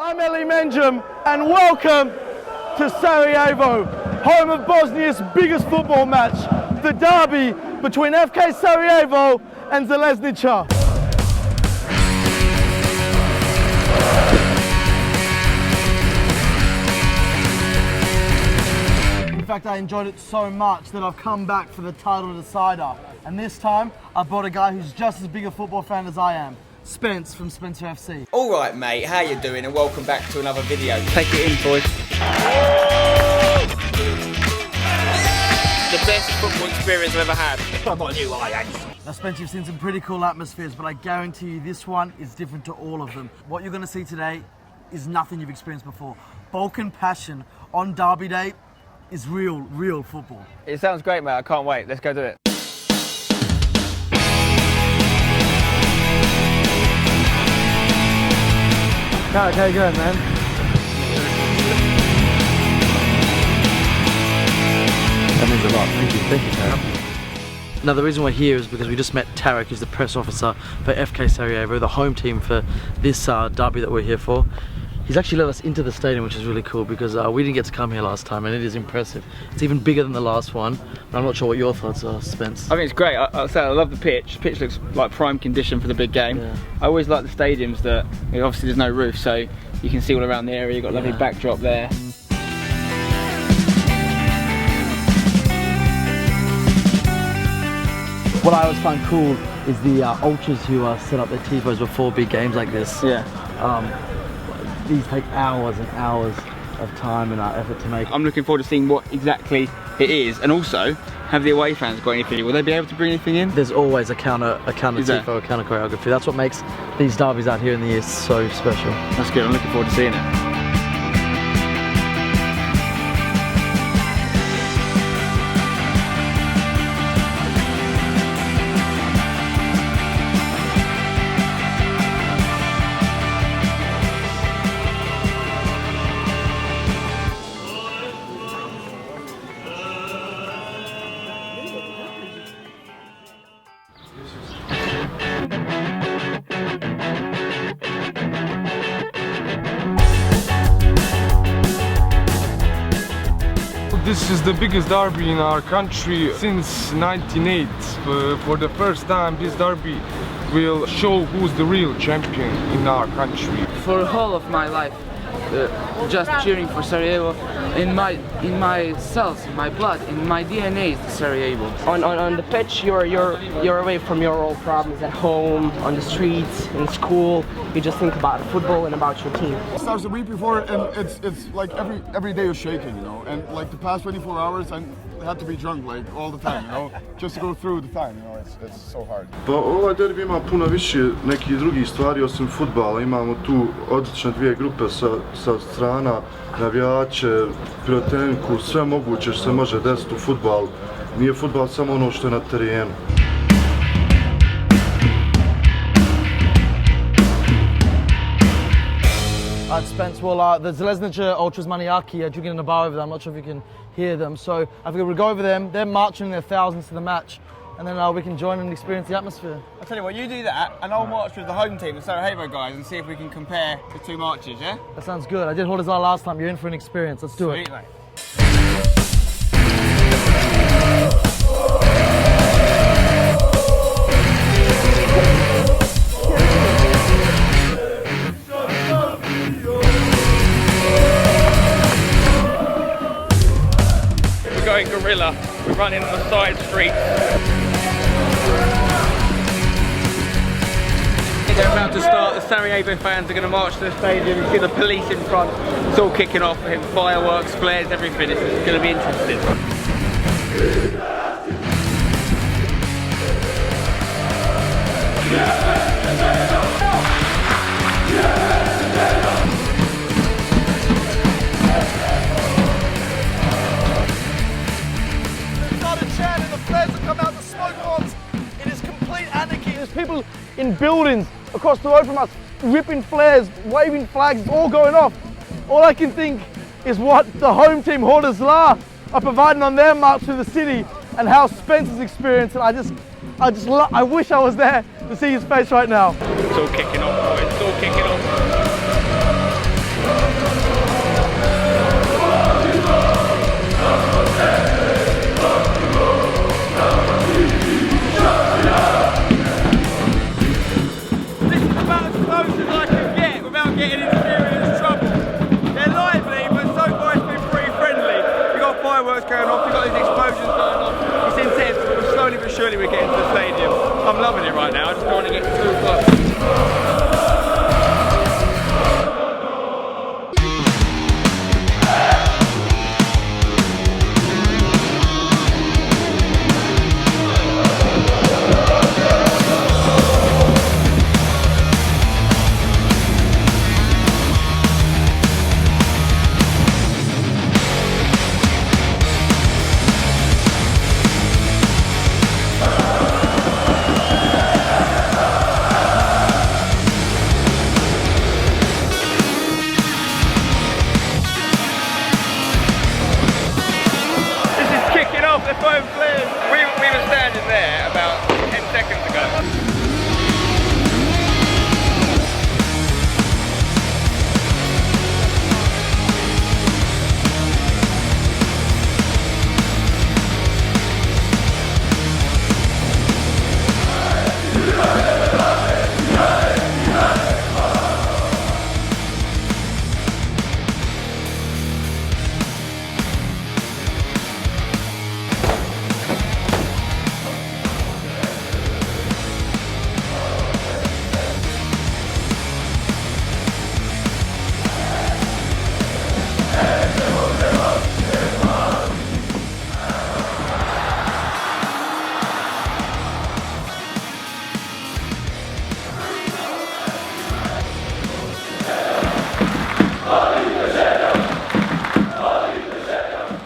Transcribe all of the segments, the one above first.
I'm Eli Menjum and welcome to Sarajevo, home of Bosnia's biggest football match, the derby between FK Sarajevo and Željeznica. In fact, I enjoyed it so much that I've come back for the title decider. And this time, I brought a guy who's just as big a football fan as I am. Spence from Spencer FC. Alright mate, how you doing and welcome back to another video. Take it in, boys. The best football experience I've ever had. Come on, you Lions. Now Spence, you've seen some pretty cool atmospheres, but I guarantee you this one is different to all of them. What you're going to see today is nothing you've experienced before. Balkan passion on Derby Day is real football. It sounds great, mate. I can't wait. Let's go do it. How you going, man? That means a lot. Thank you, Tarek. Now the reason we're here is because we just met Tarek, who's the press officer for FK Sarajevo, the home team for this derby that we're here for. He's actually let us into the stadium, which is really cool because we didn't get to come here last time, and it is impressive. It's even bigger than the last one. And I'm not sure what your thoughts are, Spence. I think it's great. I love the pitch. The pitch looks like prime condition for the big game. Yeah. I always like the stadiums that, obviously there's no roof, so you can see all around the area. You've got a lovely backdrop there. What I always find cool is the ultras who set up their tifos before big games like this. Yeah. These take hours and hours of time and effort to make. I'm looking forward to seeing what exactly it is, and also, have the away fans got anything? Will they be able to bring anything in? There's always a counter tifo, a counter choreography. That's what makes these derbies out here in the year so special. That's good. I'm looking forward to seeing it. This is the biggest derby in our country since 1998. For the first time, this derby will show who's the real champion in our country. For the whole of my life, just cheering for Sarajevo, in my cells, in my blood, in my DNA is Sarajevo. On the pitch, you're away from your old problems at home, on the streets, in school. You just think about football and about your team. It starts the week before, and it's like every day is shaking, and like the past 24 hours, I had to be drunk like all the time, just to go through the time, it's so hard. Pa ovaj derbi ima puno više nekih drugih stvari osim fudbala. Imamo tu odlične dvije grupe sa strana, navijače, pirotehniku, sve moguće što se može desiti u fudbal. Nije fudbal samo ono što je na terenu. Spence, well, the Željeznica Ultras Maniaki are drinking in a bar over there. I'm not sure if you can hear them. So I think we'll go over them. They're marching their thousands to the match, and then we can join and experience the atmosphere. I'll tell you what, you do that, and I'll march with the home team, the Sarajevo guys, and see if we can compare the two marches, yeah? That sounds good. I did Hordazar last time. You're in for an experience. Let's do it. Sweet, mate. Gorilla. We're running on the side street. They're about to start. The Sarajevo fans are going to march to the stadium. You see the police in front. It's all kicking off. Fireworks, flares, everything. It's going to be interesting. People in buildings across the road from us ripping flares, waving flags, it's all going off. All I can think is what the home team Hordazar are providing on their march through the city and how Spencer's experience, and I wish I was there to see his face right now. It's all kicking off, boys. It's all kicking off. surely we're getting to the stadium. I'm loving it right now, I just don't want to get too close. The foam flares. We were standing there about 10 seconds ago.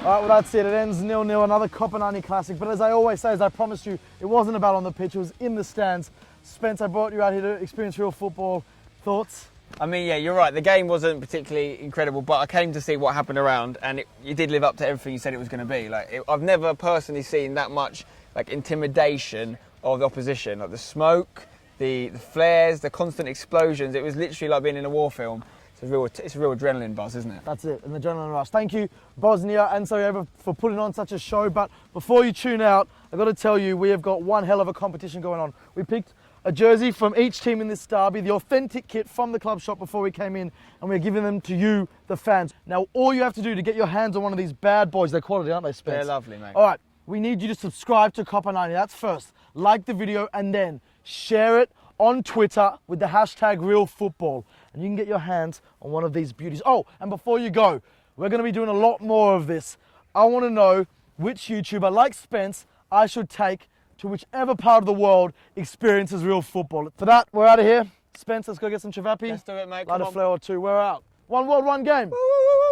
Alright, well that's it. It ends 0-0, another Kopenhagen classic. But as I always say, as I promised you, it wasn't about on the pitch, it was in the stands. Spence, I brought you out here to experience real football. Thoughts? I mean, yeah, you're right. The game wasn't particularly incredible, but I came to see what happened around, and it did live up to everything you said it was going to be. I've never personally seen that much intimidation of the opposition, like the smoke, the flares, the constant explosions. It was literally like being in a war film. It's a real adrenaline buzz, isn't it? That's it, an adrenaline rush. Thank you, Bosnia and Sarajevo, for putting on such a show. But before you tune out, I've got to tell you, we have got one hell of a competition going on. We picked a jersey from each team in this derby, the authentic kit from the club shop before we came in, and we're giving them to you, the fans. Now, all you have to do to get your hands on one of these bad boys, they're quality, aren't they, Spence? They're lovely, mate. All right, we need you to subscribe to Copper90. That's first. Like the video and then share it on Twitter with the hashtag RealFootball, and you can get your hands on one of these beauties. Oh, and before you go, we're going to be doing a lot more of this. I want to know which YouTuber, like Spence, I should take to whichever part of the world experiences real football. For that, we're out of here. Spence, let's go get some chavapi. Let's do it, mate. Light Come a on. flare or two. We're out. One world, one game. Woo!